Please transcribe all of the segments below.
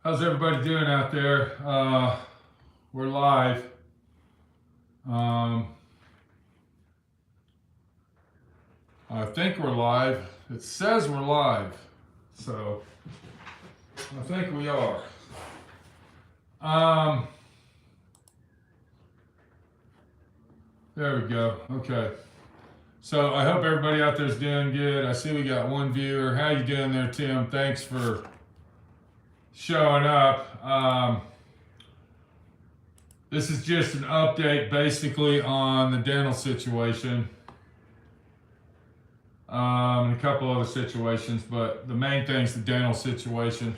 How's everybody doing out there? We're live. Um, I think we're live. It says we're live, so I think we are. There we go. Okay. So I hope everybody out there is doing good. I see we got one viewer. How you doing there, Tim? Thanks for showing up. This is just an update basically on the dental situation. And a couple other situations, but the main thing is the dental situation.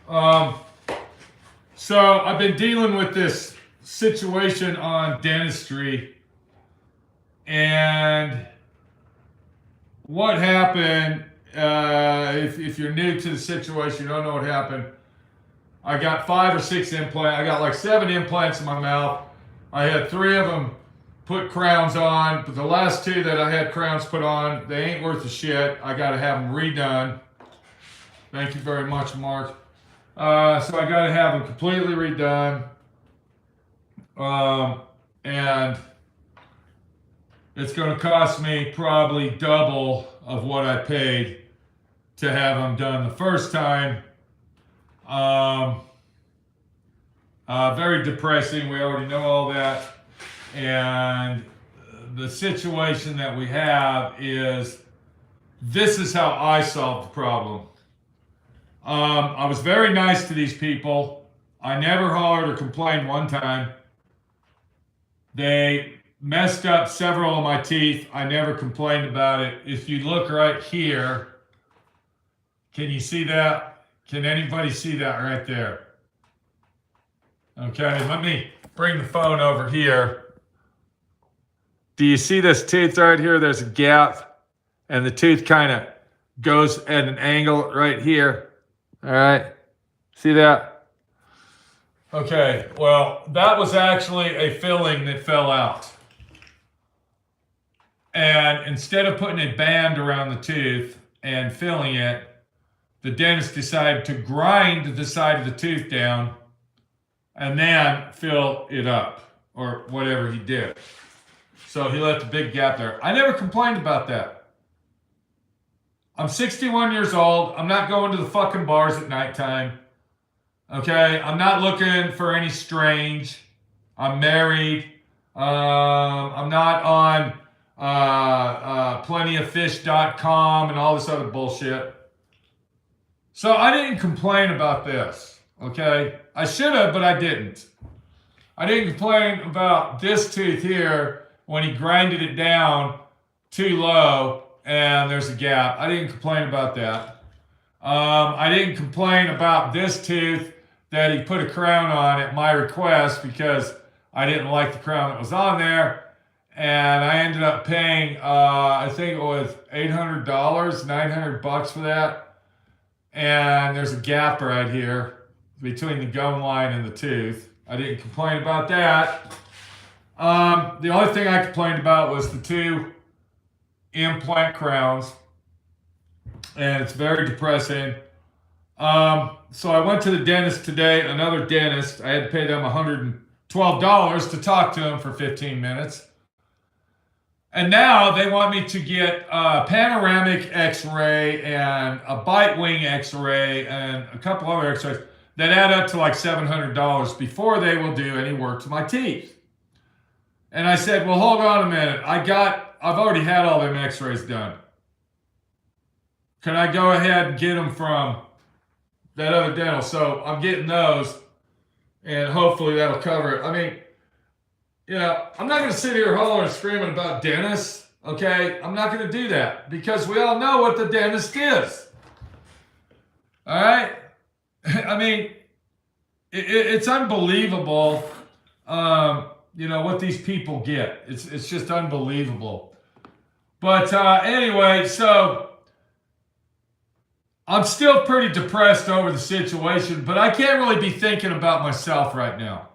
So I've been dealing with this situation on dentistry, and what happened, if you're new to the situation, you don't know what happened. I got 5 or 6 implants. I got like 7 implants in my mouth. I had 3 of them put crowns on, but the last 2 that I had crowns put on, they ain't worth a shit. I got to have them redone. Thank you very much, Mark. So I got to have them completely redone. And it's going to cost me probably double of what I paid to have them done the first time. Very depressing. We already know all that. And the situation that we have is, this is how I solved the problem. I was very nice to these people. I never hollered or complained one time. They messed up several of my teeth. I never complained about it. If you look right here, can you see that? Can anybody see that right there? Okay, let me bring the phone over here. Do you see this tooth right here? There's a gap, and the tooth kind of goes at an angle right here. All right, see that? Okay, well, that was actually a filling that fell out. And instead of putting a band around the tooth and filling it, the dentist decided to grind the side of the tooth down and then fill it up, or whatever he did. So he left a big gap there. I never complained about that. I'm 61 years old. I'm not going to the fucking bars at nighttime. Okay? I'm not looking for any strange. I'm married. I'm not on plentyoffish.com and all this other bullshit. So I didn't complain about this. Okay? I should have, but I didn't. I didn't complain about this tooth here when he grinded it down too low and there's a gap. I didn't complain about that. I didn't complain about this tooth that he put a crown on at my request because I didn't like the crown that was on there. And I ended up paying, I think it was $800, $900 for that. And there's a gap right here between the gum line and the tooth. I didn't complain about that. The only thing I complained about was the 2 implant crowns, and it's very depressing. So I went to the dentist today, another dentist. I had to pay them $112 to talk to him for 15 minutes. And now they want me to get a panoramic x-ray and a bite wing x-ray and a couple other x-rays that add up to like $700 before they will do any work to my teeth. And I said, well, hold on a minute. I've already had all them x-rays done. Can I go ahead and get them from that other dental? So I'm getting those, and hopefully that'll cover it. I mean, I'm not going to sit here hollering and screaming about dentists, okay? I'm not going to do that because we all know what the dentist is. All right? I mean, it's unbelievable, what these people get. It's just unbelievable. But anyway, so I'm still pretty depressed over the situation, but I can't really be thinking about myself right now,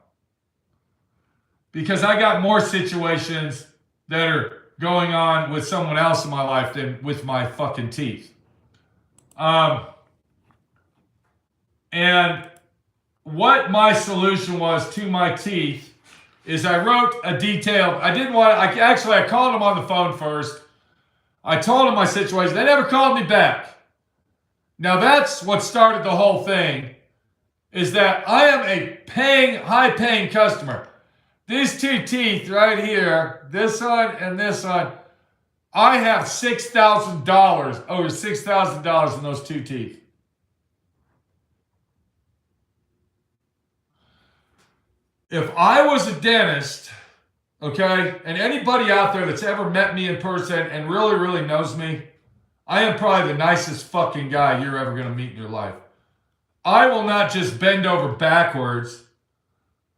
because I got more situations that are going on with someone else in my life than with my fucking teeth. And what my solution was to my teeth is I wrote a detailed, I called them on the phone first. I told them my situation. They never called me back. Now that's what started the whole thing, is that I am a high-paying customer. These two teeth right here, this one and this one, I have $6,000, over $6,000 in those two teeth. If I was a dentist, okay, and anybody out there that's ever met me in person and really, really knows me, I am probably the nicest fucking guy you're ever going to meet in your life. I will not just bend over backwards.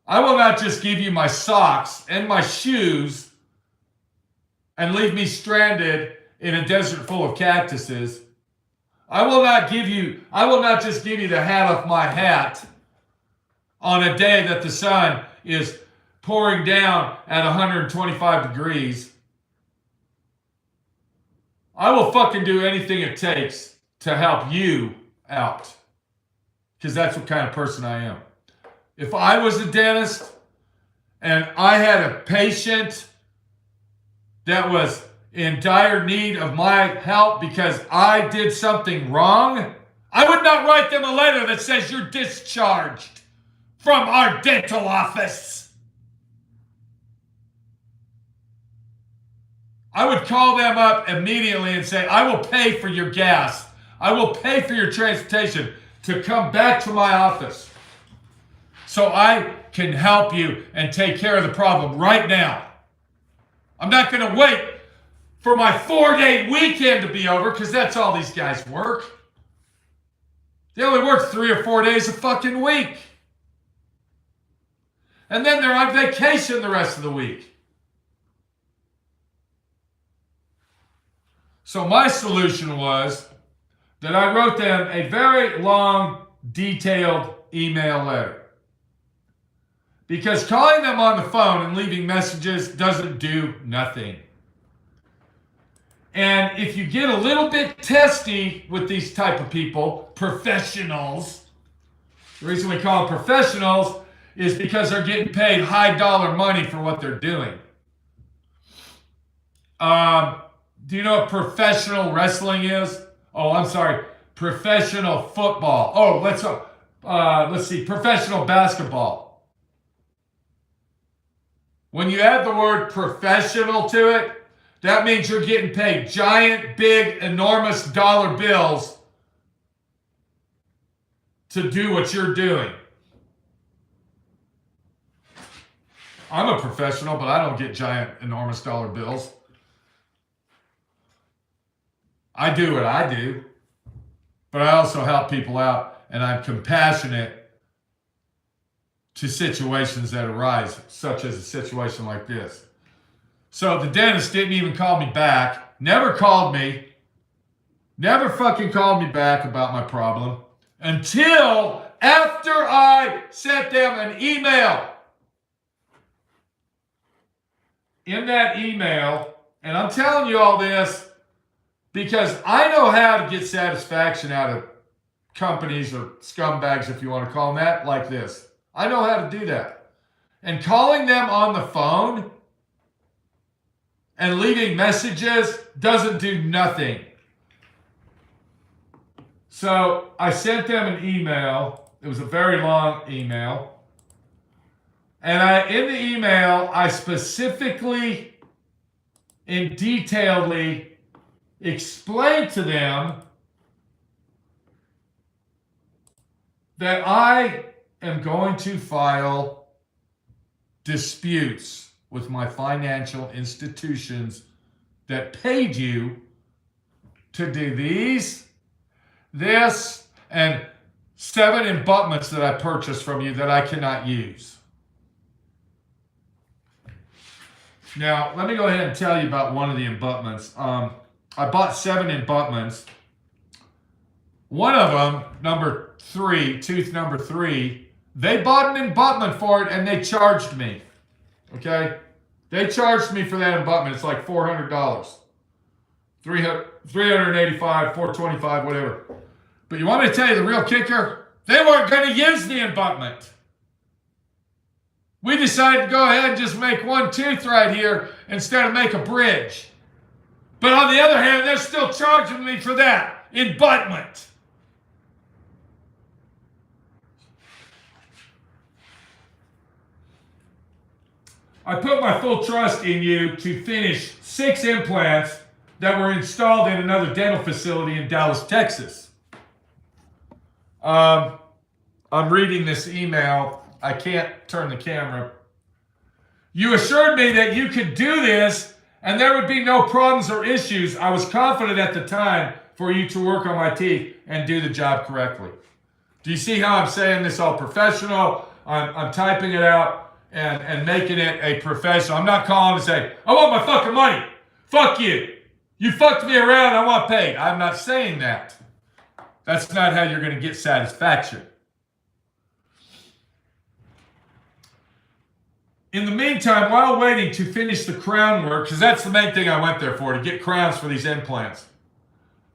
I will not just give you my socks and my shoes and leave me stranded in a desert full of cactuses. I will not just give you the hat off my hat on a day that the sun is pouring down at 125 degrees. I will fucking do anything it takes to help you out. Because that's what kind of person I am. If I was a dentist and I had a patient that was in dire need of my help because I did something wrong, I would not write them a letter that says you're discharged from our dental office. I would call them up immediately and say, I will pay for your gas. I will pay for your transportation to come back to my office so I can help you and take care of the problem right now. I'm not going to wait for my 4-day weekend to be over, because that's all these guys work. They only work 3 or 4 days a fucking week. And then they're on vacation the rest of the week. So my solution was that I wrote them a very long, detailed email letter. Because calling them on the phone and leaving messages doesn't do nothing. And if you get a little bit testy with these type of people, professionals, the reason we call them professionals is because they're getting paid high dollar money for what they're doing. Do you know what professional wrestling is? Oh, I'm sorry. Professional football. Oh, let's see. Professional basketball. When you add the word professional to it, that means you're getting paid giant, big, enormous dollar bills to do what you're doing. I'm a professional, but I don't get giant, enormous dollar bills. I do what I do, but I also help people out, and I'm compassionate to situations that arise, such as a situation like this. So the dentist didn't even call me back, never called me, never fucking called me back about my problem until after I sent them an email. In that email, and I'm telling you all this because I know how to get satisfaction out of companies or scumbags, if you want to call them that, like this. I know how to do that. And calling them on the phone and leaving messages doesn't do nothing. So I sent them an email. It was a very long email. And in the email, I specifically and detailedly explained to them that I am going to file disputes with my financial institutions that paid you to do this, and 7 embutments that I purchased from you that I cannot use. Now, let me go ahead and tell you about one of the embutments. I bought 7 embutments. One of them, number 3, tooth number 3, they bought an embutment for it and they charged me. Okay? They charged me for that embutment. It's like $400. $385, $425, whatever. But you want me to tell you the real kicker? They weren't going to use the abutment. We decided to go ahead and just make one tooth right here instead of make a bridge. But on the other hand, they're still charging me for that abutment. I put my full trust in you to finish 6 implants that were installed in another dental facility in Dallas, Texas. I'm reading this email. I can't turn the camera. You assured me that you could do this and there would be no problems or issues. I was confident at the time for you to work on my teeth and do the job correctly. Do you see how I'm saying this all professional? I'm typing it out and making it a professional. I'm not calling to say, I want my fucking money. Fuck you. You fucked me around. I want paid. I'm not saying that. That's not how you're going to get satisfaction. In the meantime, while waiting to finish the crown work, because that's the main thing I went there for, to get crowns for these implants.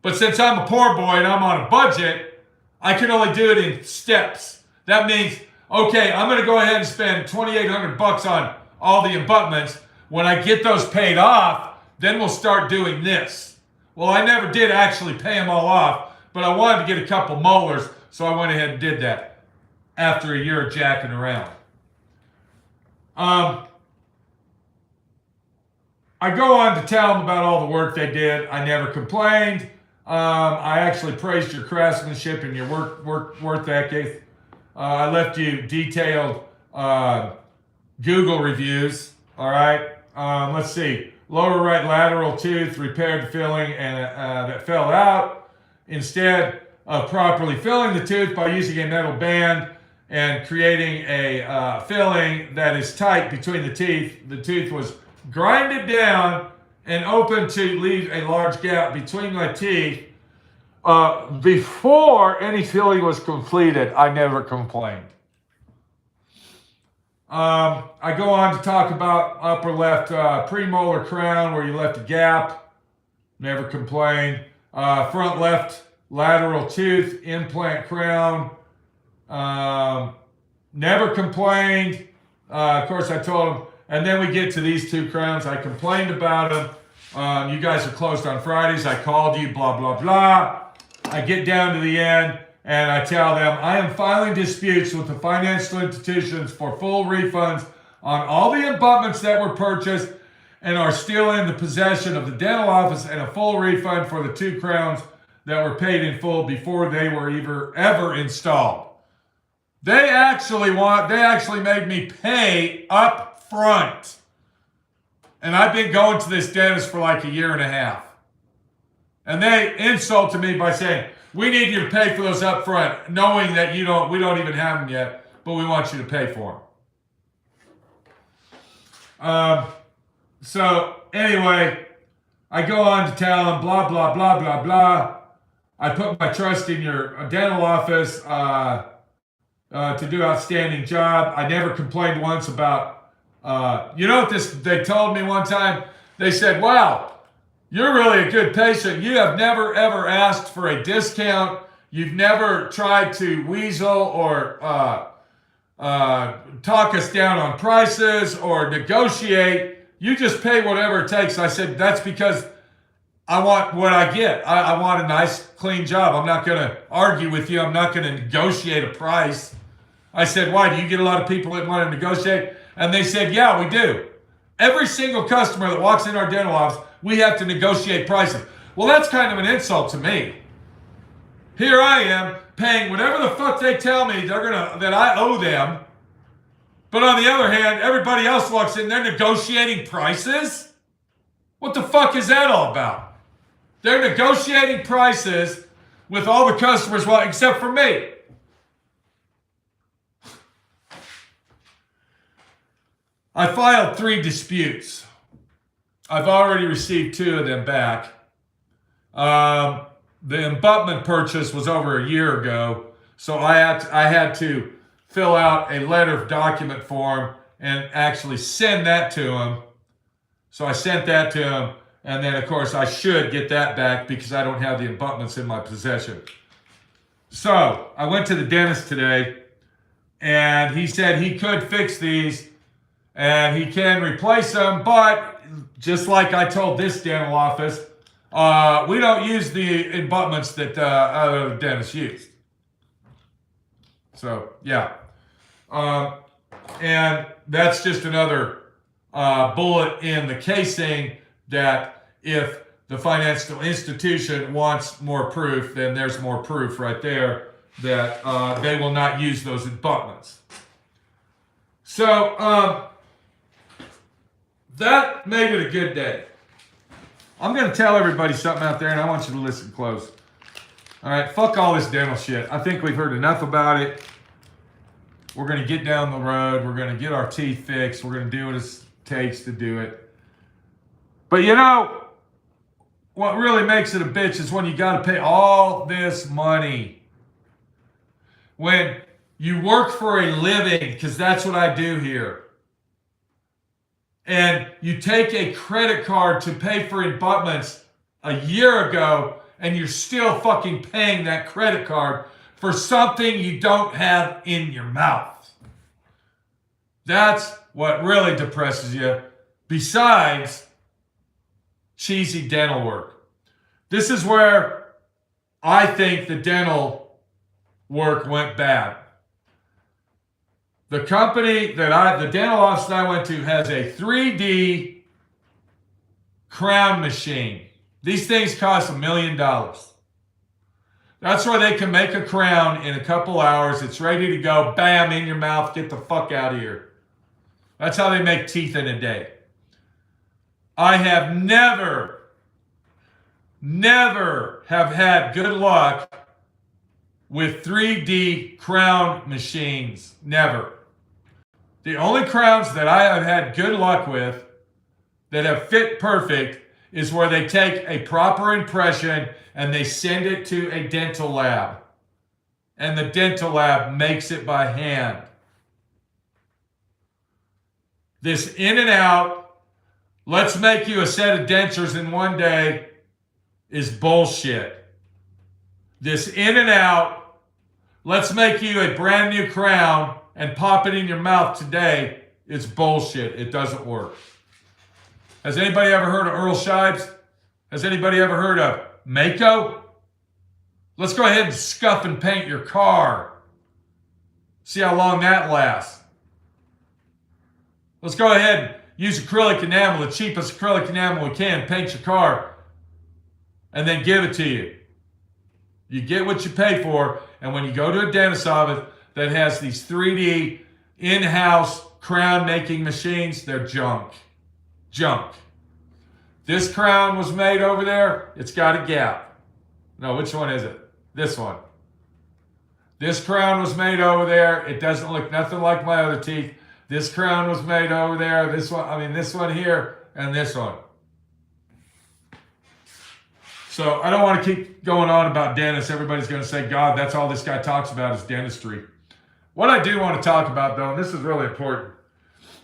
But since I'm a poor boy and I'm on a budget, I can only do it in steps. That means, okay, I'm going to go ahead and spend $2,800 on all the abutments. When I get those paid off, then we'll start doing this. Well, I never did actually pay them all off, but I wanted to get a couple molars, so I went ahead and did that after a year of jacking around. I go on to tell them about all the work they did. I never complained. I actually praised your craftsmanship and your work ethic. I left you detailed Google reviews. All right. Let's see. Lower right lateral tooth repaired the filling and that fell out. Instead of properly filling the tooth by using a metal band and creating a filling that is tight between the teeth, the tooth was grinded down and open to leave a large gap between my teeth. Before any filling was completed, I never complained. I go on to talk about upper left premolar crown where you left a gap. Never complained. Front left lateral tooth implant crown. Never complained. Of course, I told him. And then we get to these 2 crowns. I complained about them. You guys are closed on Fridays. I called you, blah, blah, blah. I get down to the end and I tell them, I am filing disputes with the financial institutions for full refunds on all the abutments that were purchased and are still in the possession of the dental office, and a full refund for the 2 crowns that were paid in full before they were ever installed. They actually made me pay up front. And I've been going to this dentist for like a year and a half. And they insulted me by saying, we need you to pay for those up front, knowing that we don't even have them yet, but we want you to pay for them. So anyway, I go on to tell them blah, blah, blah, blah, blah. I put my trust in your dental office to do an outstanding job. I never complained once about, you know what they told me one time? They said, wow, you're really a good patient. You have never, ever asked for a discount. You've never tried to weasel or talk us down on prices or negotiate. You just pay whatever it takes. I said, that's because I want what I get. I want a nice, clean job. I'm not going to argue with you. I'm not going to negotiate a price. I said, why? Do you get a lot of people that want to negotiate? And they said, yeah, we do. Every single customer that walks in our dental office, we have to negotiate prices. Well, that's kind of an insult to me. Here I am paying whatever the fuck they tell me that I owe them. But on the other hand, everybody else walks in, they're negotiating prices? What the fuck is that all about? They're negotiating prices with all the customers, well, except for me. I filed 3 disputes. I've already received 2 of them back. The abutment purchase was over a year ago, so I had to fill out a letter of document form and actually send that to him. So I sent that to him, and then of course I should get that back because I don't have the abutments in my possession. So I went to the dentist today, and he said he could fix these, and he can replace them, but just like I told this dental office, we don't use the abutments that other dentists use. So, yeah. And that's just another bullet in the casing that if the financial institution wants more proof, then there's more proof right there that they will not use those abutments. So, that made it a good day. I'm going to tell everybody something out there, and I want you to listen close. All right, fuck all this dental shit. I think we've heard enough about it. We're going to get down the road. We're going to get our teeth fixed. We're going to do what it takes to do it. But you know, what really makes it a bitch is when you got to pay all this money. When you work for a living, because that's what I do here. And you take a credit card to pay for abutments a year ago, and you're still fucking paying that credit card for something you don't have in your mouth. That's what really depresses you, besides cheesy dental work. This is where I think the dental work went bad. The company the dental office that I went to has a 3D crown machine. These things cost $1 million. That's where they can make a crown in a couple hours. It's ready to go. Bam, in your mouth. Get the fuck out of here. That's how they make teeth in a day. I have never have had good luck with 3D crown machines. Never. The only crowns that I have had good luck with that have fit perfect is where they take a proper impression and they send it to a dental lab. And the dental lab makes it by hand. This in and out, let's make you a set of dentures in one day is bullshit. This in and out, let's make you a brand new crown and pop it in your mouth today is bullshit. It doesn't work. Has anybody ever heard of Earl Shibes? Has anybody ever heard of Mako? Let's go ahead and scuff and paint your car. See how long that lasts. Let's go ahead and use acrylic enamel, the cheapest acrylic enamel we can, paint your car, and then give it to you. You get what you pay for, and when you go to a dentist office that has these 3D in-house crown making machines, they're junk. Junk. This crown was made over there, it's got a gap. No, which one is it? This one. This crown was made over there, it doesn't look nothing like my other teeth. This crown was made over there, this one here, and this one. So I don't want to keep going on about dentists. Everybody's going to say, God, that's all this guy talks about is dentistry. What I do want to talk about, though, and this is really important,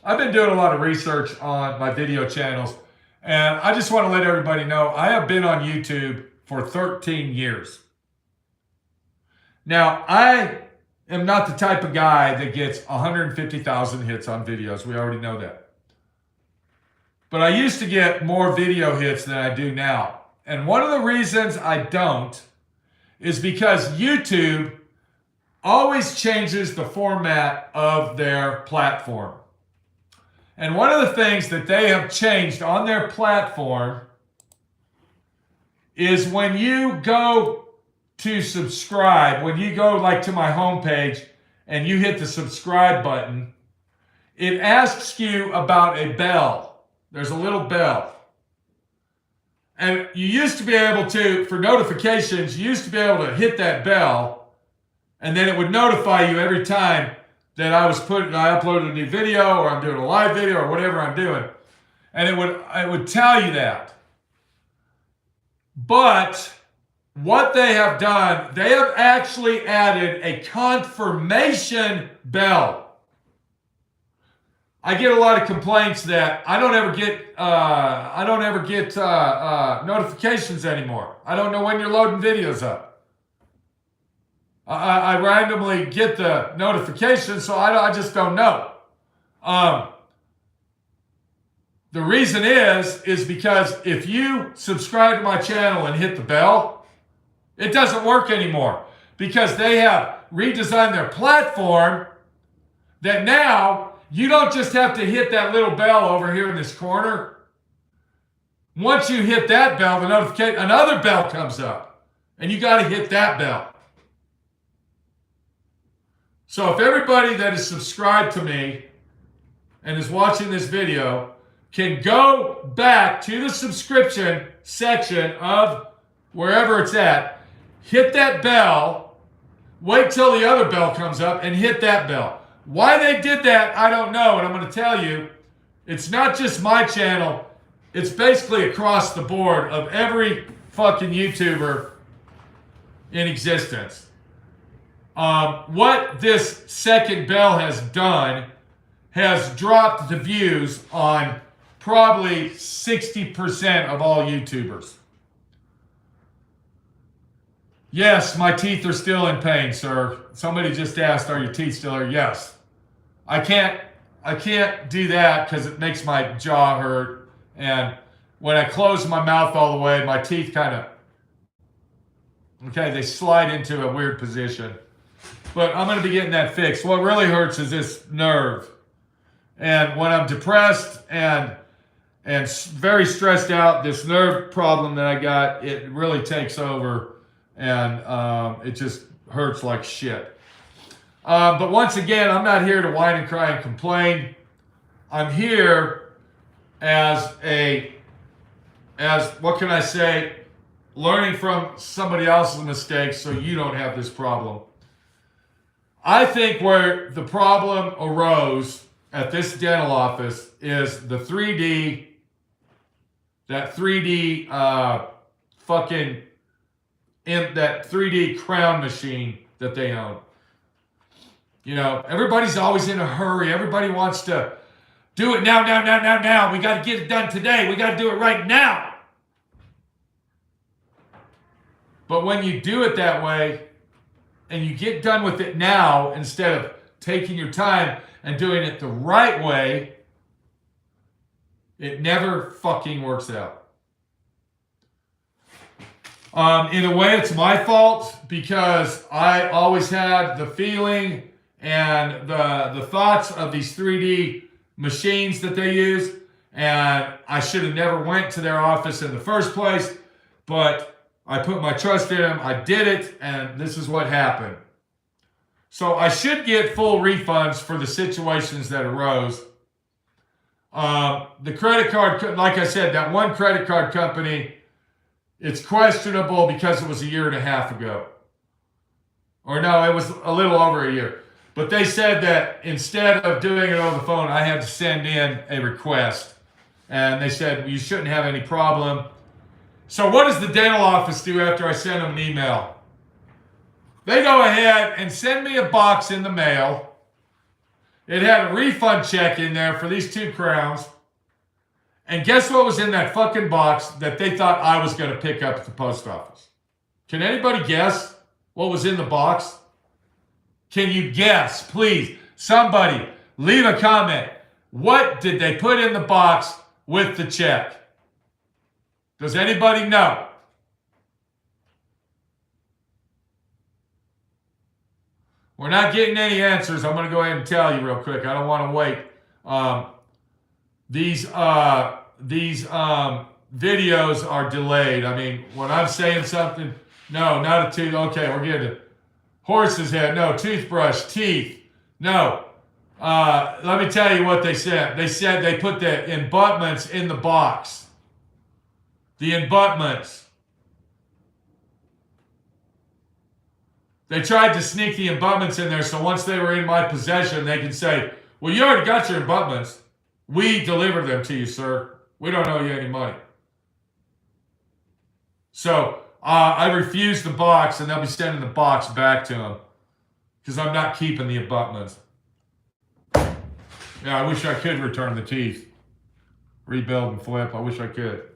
I've been doing a lot of research on my video channels, and I just want to let everybody know I have been on YouTube for 13 years. Now, I am not the type of guy that gets 150,000 hits on videos. We already know that. But I used to get more video hits than I do now. And one of the reasons I don't is because YouTube always changes the format of their platform. And one of the things that they have changed on their platform is when you go to subscribe, when you go like to my homepage and you hit the subscribe button, it asks you about a bell. There's a little bell. And you used to be able to, for notifications, you used to be able to hit that bell, and then it would notify you every time that I uploaded a new video, or I'm doing a live video, or whatever I'm doing. And it would tell you that. But what they have done, they have actually added a confirmation bell. I get a lot of complaints that I don't ever get notifications anymore. I don't know when you're loading videos up. I randomly get the notification, so I just don't know. The reason is because if you subscribe to my channel and hit the bell, it doesn't work anymore because they have redesigned their platform that now you don't just have to hit that little bell over here in this corner. Once you hit that bell, the notification, another bell comes up and you got to hit that bell. So if everybody that is subscribed to me and is watching this video can go back to the subscription section of wherever it's at, hit that bell, wait till the other bell comes up and hit that bell. Why they did that, I don't know, and I'm going to tell you, it's not just my channel, it's basically across the board of every fucking YouTuber in existence. What this second bell has done has dropped the views on probably 60% of all YouTubers. Yes, my teeth are still in pain, sir. Somebody just asked, are your teeth still there? Yes. I can't do that because it makes my jaw hurt. And when I close my mouth all the way, my teeth kind of, they slide into a weird position. But I'm going to be getting that fixed. What really hurts is this nerve. And when I'm depressed and very stressed out, this nerve problem that I got, it really takes over. And it just hurts like shit. But once again, I'm not here to whine and cry and complain. I'm here as what can I say, learning from somebody else's mistakes so you don't have this problem. I think where the problem arose at this dental office is the 3D, that 3D that 3D crown machine that they own. You know, everybody's always in a hurry. Everybody wants to do it now. We got to get it done today. We got to do it right now. But when you do it that way and you get done with it now instead of taking your time and doing it the right way, it never fucking works out. In a way, it's my fault because I always had the feeling and the thoughts of these 3D machines that they use, and I should have never went to their office in the first place, but I put my trust in them, I did it, and this is what happened. So I should get full refunds for the situations that arose. The credit card, like I said, that one credit card company, it's questionable because it was a year and a half ago. Or no, it was a little over a year. But they said that instead of doing it over the phone, I had to send in a request. And they said, you shouldn't have any problem. So what does the dental office do after I send them an email? They go ahead and send me a box in the mail. It had a refund check in there for these 2 crowns. And guess what was in that fucking box that they thought I was going to pick up at the post office? Can anybody guess what was in the box? Can you guess? Please, somebody, leave a comment. What did they put in the box with the check? Does anybody know? We're not getting any answers. I'm going to go ahead and tell you real quick. I don't want to wait. These videos are delayed. I mean, when I'm saying something, no, not a tooth. Okay, we're getting it. Horse's head, no. Toothbrush, teeth, no. Let me tell you what they said. They said they put the embutments in the box. The embutments. They tried to sneak the embutments in there so once they were in my possession, they can say, well, you already got your embutments. We delivered them to you, sir. We don't owe you any money. So I refused the box, and they'll be sending the box back to them because I'm not keeping the abutments. Yeah, I wish I could return the teeth. Rebuild and flip. I wish I could.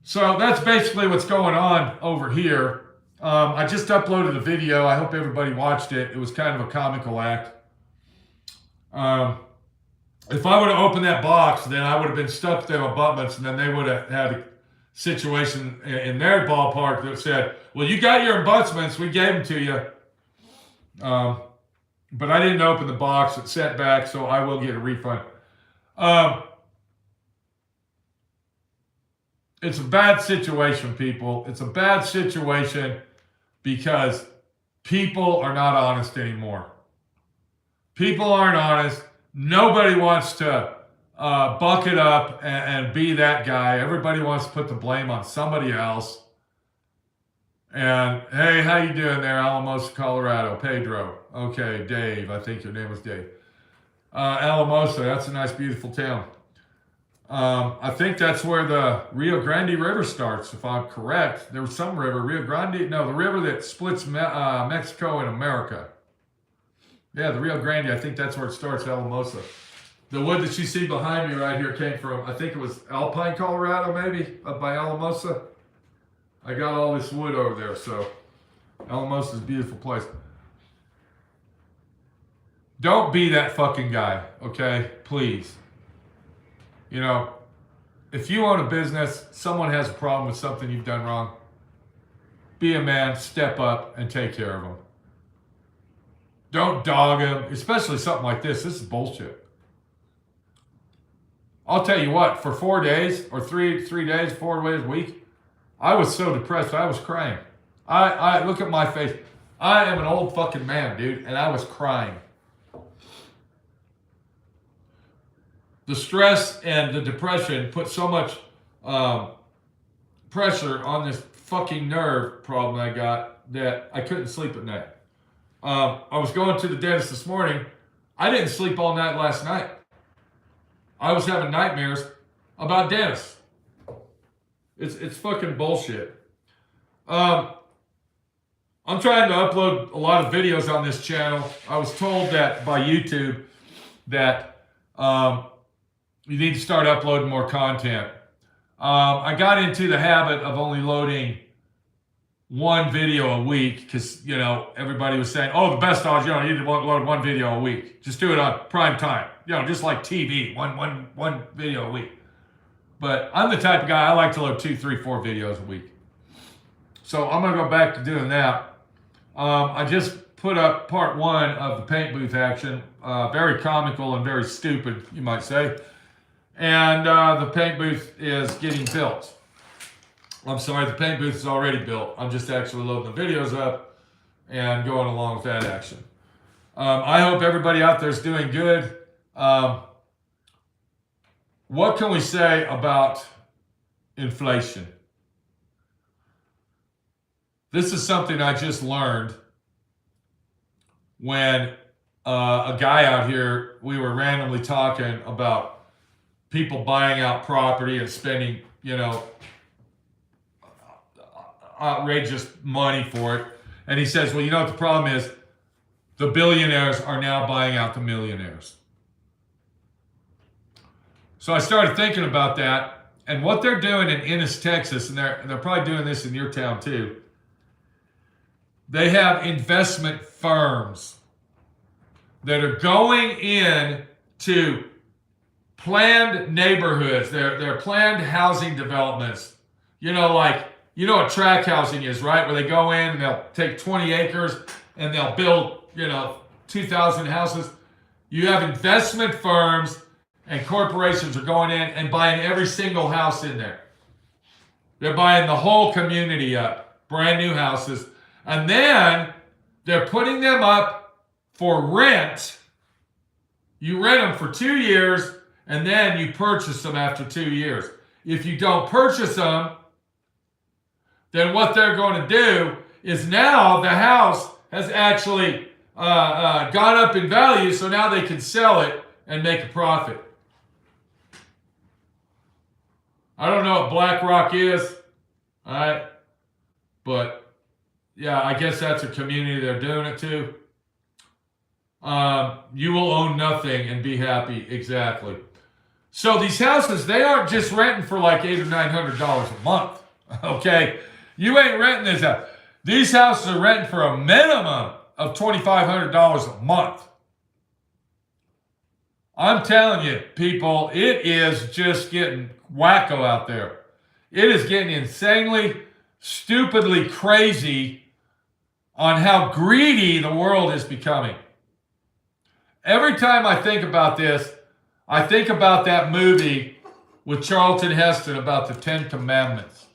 So that's basically what's going on over here. I just uploaded a video. I hope everybody watched it. It was kind of a comical act. If I would have opened that box, then I would have been stuck with them abutments, and then they would have had a situation in their ballpark that said, well, you got your abutments, we gave them to you. But I didn't open the box. It sent back, so I will get a refund. It's a bad situation, people. It's a bad situation because people are not honest anymore. People aren't honest. Nobody wants to buck it up and be that guy. Everybody wants to put the blame on somebody else. And, hey, how you doing there, Alamosa, Colorado? Pedro. Okay, Dave. I think your name was Dave. Alamosa, that's a nice, beautiful town. I think that's where the Rio Grande River starts, if I'm correct. There was some river, Rio Grande. No, the river that splits Mexico and America. Yeah, the Rio Grande, I think that's where it starts, Alamosa. The wood that you see behind me right here came from, I think it was Alpine, Colorado, maybe, up by Alamosa. I got all this wood over there, so Alamosa is a beautiful place. Don't be that fucking guy, okay? Please. You know, if you own a business, someone has a problem with something you've done wrong, be a man, step up, and take care of them. Don't dog them, especially something like this. This is bullshit. I'll tell you what, for 4 days, or three days, 4 days a week, I was so depressed, I was crying. I look at my face. I am an old fucking man, dude, and I was crying. The stress and the depression put so much pressure on this fucking nerve problem I got that I couldn't sleep at night. I was going to the dentist this morning. I didn't sleep all night last night. I was having nightmares about dentists. It's fucking bullshit. I'm trying to upload a lot of videos on this channel. I was told that by YouTube that you need to start uploading more content. I got into the habit of only loading one video a week because, you know, everybody was saying, oh, the best odds, you need to load one video a week. Just do it on prime time. You know, just like TV, one video a week. But I'm the type of guy, I like to load 2, 3, 4 videos a week. So I'm going to go back to doing that. I just put up part 1 of the paint booth action. Very comical and very stupid, you might say. And the paint booth is getting built. I'm sorry, the paint booth is already built. I'm just actually loading the videos up and going along with that action. I hope everybody out there is doing good. What can we say about inflation? This is something I just learned when a guy out here, we were randomly talking about people buying out property and spending, you know, outrageous money for it. And he says, well, you know what the problem is? The billionaires are now buying out the millionaires. So I started thinking about that, and what they're doing in Ennis, Texas, and they're probably doing this in your town too. They have investment firms that are going in to planned neighborhoods. They're planned housing developments. You know, like, you know what tract housing is, right? Where they go in and they'll take 20 acres and they'll build, you know, 2,000 houses. You have investment firms and corporations are going in and buying every single house in there. They're buying the whole community up, brand new houses. And then they're putting them up for rent. You rent them for 2 years and then you purchase them after 2 years. If you don't purchase them, then what they're going to do is now the house has actually gone up in value, so now they can sell it and make a profit. I don't know what BlackRock is, all right? But, yeah, I guess that's a community they're doing it to. You will own nothing and be happy, exactly. So these houses, they aren't just renting for like $800 or $900 a month, okay? You ain't renting this house. These houses are renting for a minimum of $2,500 a month. I'm telling you, people, it is just getting wacko out there. It is getting insanely, stupidly crazy on how greedy the world is becoming. Every time I think about this, I think about that movie with Charlton Heston about the Ten Commandments,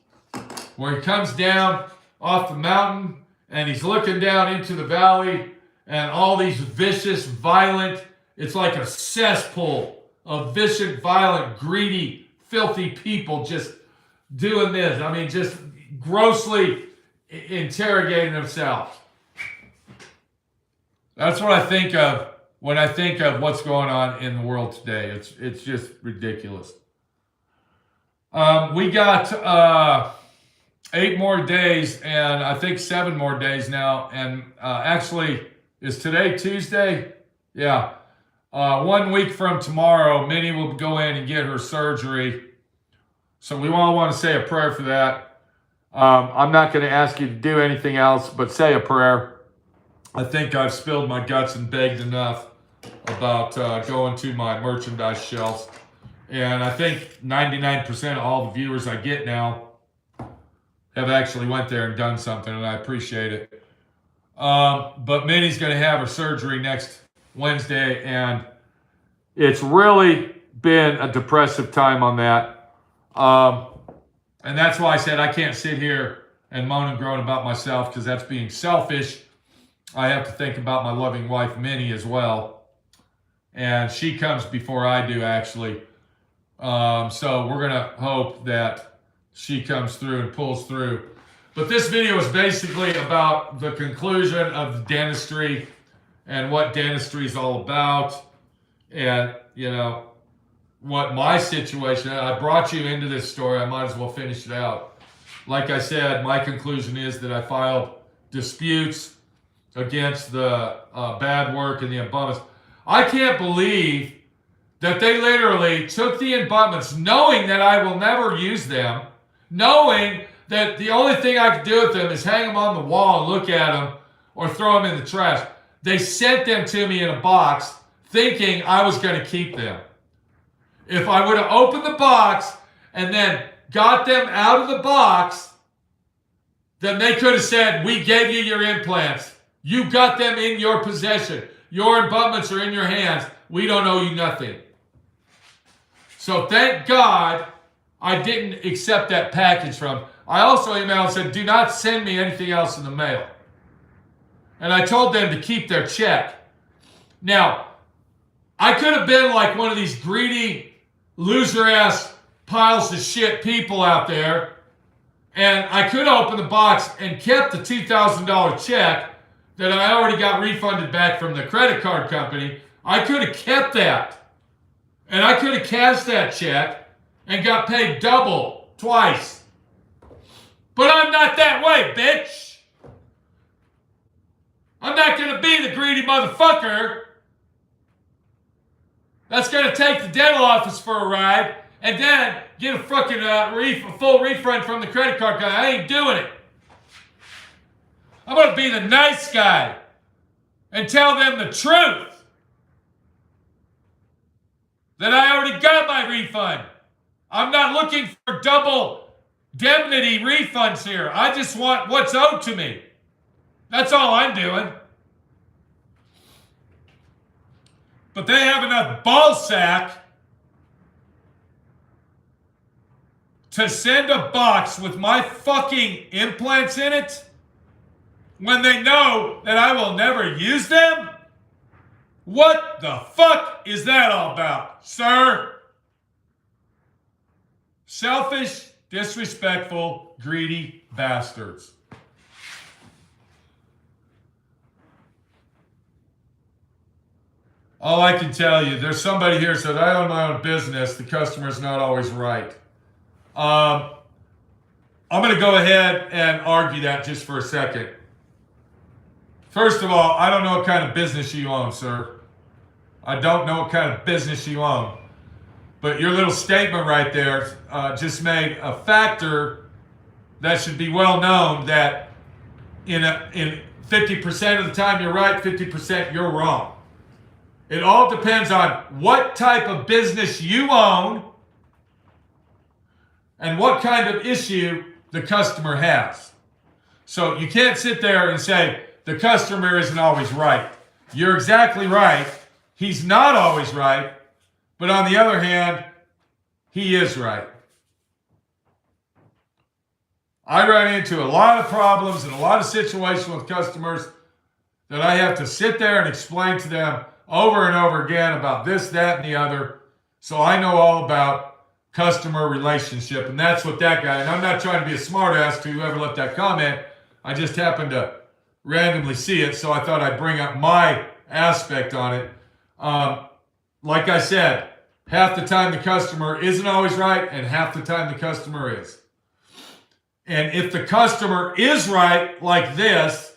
where he comes down off the mountain and he's looking down into the valley and all these vicious, violent, it's like a cesspool of vicious, violent, greedy, filthy people just doing this. I mean, just grossly interrogating themselves. That's what I think of when I think of what's going on in the world today. It's just ridiculous. We got 8 more days, and I think 7 more days now. And actually, is today Tuesday? Yeah. 1 week from tomorrow, Minnie will go in and get her surgery. So we all want to say a prayer for that. I'm not going to ask you to do anything else, but say a prayer. I think I've spilled my guts and begged enough about going to my merchandise shelves. And I think 99% of all the viewers I get now have actually went there and done something, and I appreciate it. But Minnie's going to have her surgery next Wednesday, and it's really been a depressive time on that. And that's why I said I can't sit here and moan and groan about myself, because that's being selfish. I have to think about my loving wife, Minnie, as well. And she comes before I do, actually. So we're going to hope that she comes through and pulls through. But this video is basically about the conclusion of dentistry and what dentistry is all about. And, you know, what my situation, I brought you into this story. I might as well finish it out. Like I said, my conclusion is that I filed disputes against the bad work and the abundance. I can't believe that they literally took the abundance, knowing that I will never use them, knowing that the only thing I could do with them is hang them on the wall and look at them or throw them in the trash. They sent them to me in a box thinking I was going to keep them. If I would have opened the box and then got them out of the box, then they could have said, we gave you your implants. You got them in your possession. Your abutments are in your hands. We don't owe you nothing. So thank God I didn't accept that package from them. I also emailed and said, do not send me anything else in the mail. And I told them to keep their check. Now, I could have been like one of these greedy, loser-ass piles of shit people out there, and I could have opened the box and kept the $2,000 check that I already got refunded back from the credit card company. I could have kept that. And I could have cashed that check and got paid double, twice. But I'm not that way, bitch. I'm not going to be the greedy motherfucker that's going to take the dental office for a ride and then get a fucking full refund from the credit card guy. I ain't doing it. I'm going to be the nice guy and tell them the truth. That I already got my refund. I'm not looking for double indemnity refunds here. I just want what's owed to me. That's all I'm doing. But they have enough ballsack to send a box with my fucking implants in it when they know that I will never use them? What the fuck is that all about, sir? Selfish, disrespectful, greedy bastards. All I can tell you, there's somebody here who said, I own my own business. The customer's not always right. I'm going to go ahead and argue that just for a second. First of all, I don't know what kind of business you own, sir. I don't know what kind of business you own. But your little statement right there just made a factor that should be well known, that in 50% of the time you're right, 50% you're wrong. It all depends on what type of business you own and what kind of issue the customer has. So you can't sit there and say the customer isn't always right. You're exactly right. He's not always right. But on the other hand, he is right. I run into a lot of problems and a lot of situations with customers that I have to sit there and explain to them over and over again about this, that, and the other. So I know all about customer relationship. And that's what that guy, and I'm not trying to be a smartass to whoever left that comment. I just happened to randomly see it. So I thought I'd bring up my aspect on it. Like I said, half the time the customer isn't always right, and half the time the customer is. And if the customer is right like this,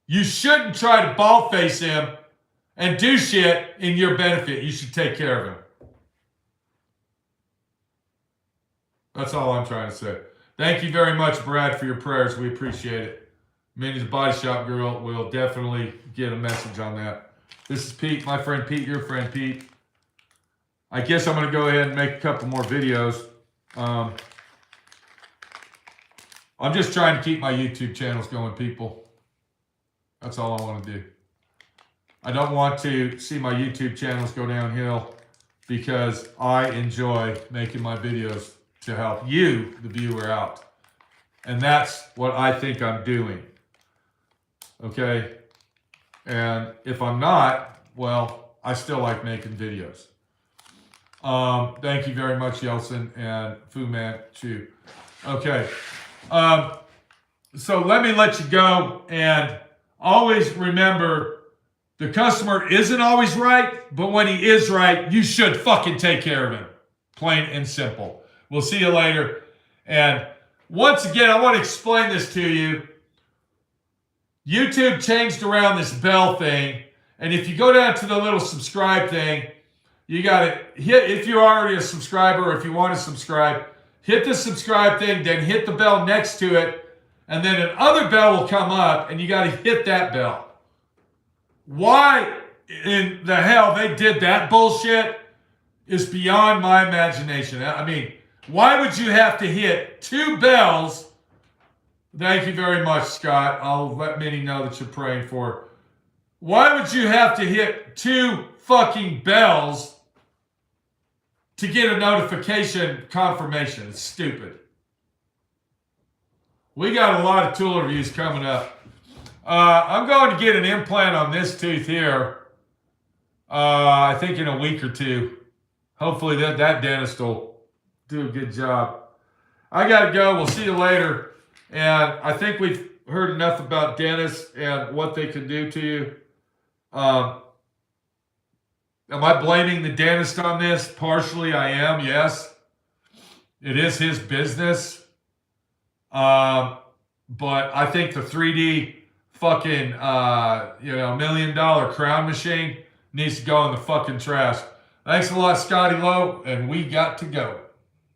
you shouldn't try to bald face him and do shit in your benefit. You should take care of him. That's all I'm trying to say. Thank you very much, Brad, for your prayers. We appreciate it. Minnie's Body Shop Girl will definitely get a message on that. This is Pete, my friend Pete, your friend Pete. I guess I'm going to go ahead and make a couple more videos. I'm just trying to keep my YouTube channels going, people. That's all I want to do. I don't want to see my YouTube channels go downhill because I enjoy making my videos to help you, the viewer, out. And that's what I think I'm doing. Okay? And if I'm not, well, I still like making videos. Thank you very much, Yeltsin and Fu Manchu. Okay. So let me let you go, and always remember the customer isn't always right, but when he is right, you should fucking take care of him. Plain and simple. We'll see you later. And once again, I want to explain this to you. YouTube changed around this bell thing, and if you go down to the little subscribe thing, you got to hit, if you're already a subscriber or if you want to subscribe, hit the subscribe thing, then hit the bell next to it, and then another bell will come up, and you got to hit that bell. Why in the hell they did that bullshit is beyond my imagination. I mean, why would you have to hit two bells? Thank you very much, Scott. I'll let Minnie know that you're praying for her. Why would you have to hit two fucking bells to get a notification confirmation? It's stupid. We got a lot of tool reviews coming up. I'm going to get an implant on this tooth here. I think in a week or two. Hopefully that dentist will do a good job. I got to go. We'll see you later. And I think we've heard enough about dentists and what they can do to you. Am I blaming the dentist on this? Partially, I am, yes. It is his business. But I think the 3D fucking, $1 million crown machine needs to go in the fucking trash. Thanks a lot, Scotty Lowe, and we got to go.